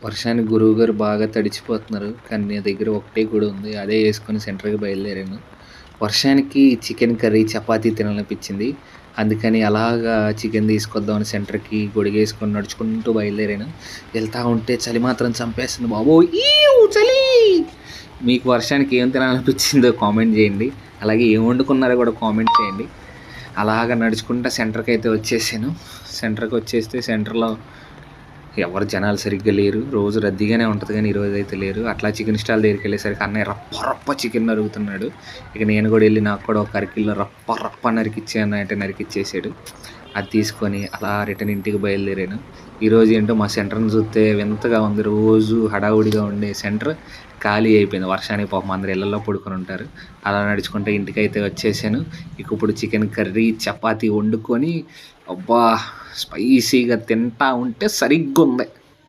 వర్షానికి గురువుగారు బాగా తడిచిపోతున్నారు. కానీ నా దగ్గర ఒకటే గుడి ఉంది. అదే యేసుకొని సెంటర్‌కి బయలుదేరాను. వర్షానికి చికెన్ కర్రీ, చపాతీ తినాలనిపించింది. అందుకని అలాగా చికెన్ తీసుకొద్దామని సెంటర్‌కి గొడుగేసుకొని నడుచుకుంటూ బయలుదేరాను. వెళ్తా ఉంటే చలి మాత్రం చంపేస్తుంది బాబోయ్! చలి. మీకు వర్షానికి ఏం తినాలనిపించిందో కామెంట్ చేయండి. అలాగే ఏం వండుకున్నారో కూడా కామెంట్ చేయండి. అలాగా నడుచుకుంటా సెంటర్‌కైతే వచ్చేసాను. సెంటర్‌కి వచ్చేస్తే సెంటర్‌లో ఎవరు జనాలు సరిగ్గా లేరు. రోజు రద్దీగానే ఉంటది గానీ, ఈరోజైతే లేరు. అట్లా చికెన్ స్టాల్ దగ్గరికెళ్ళేసరికి అన్నయ్య రప్ప రప్ప చికెన్ నరుగుతున్నాడు. ఇక నేను కూడా ఎళ్లి నాకు కూడా ఒక అరకిలో రప్ప రప్ప నరికిచ్చేయి అన్నయ్య అంటే నరికిచ్చేసాడు. అది తీసుకొని అలా రిటర్న్ ఇంటికి బయలుదేరాను. ఈరోజు ఏంటో మా సెంటర్‌ని చూస్తే వింతగా ఉంది. రోజు హడావుడిగా ఉండే సెంటర్ ఖాళీ అయిపోయింది. వర్షానికి పాపం అందరూ ఇళ్లల్లో పడుకొని ఉంటారు. అలా నడుచుకుంటూ ఇంటికైతే వచ్చేసాను. ఇక ఇప్పుడు చికెన్ కర్రీ, చపాతీ వండుకొని అబ్బా! స్పైసీగా తింటా ఉంటే సరిగ్గుంది.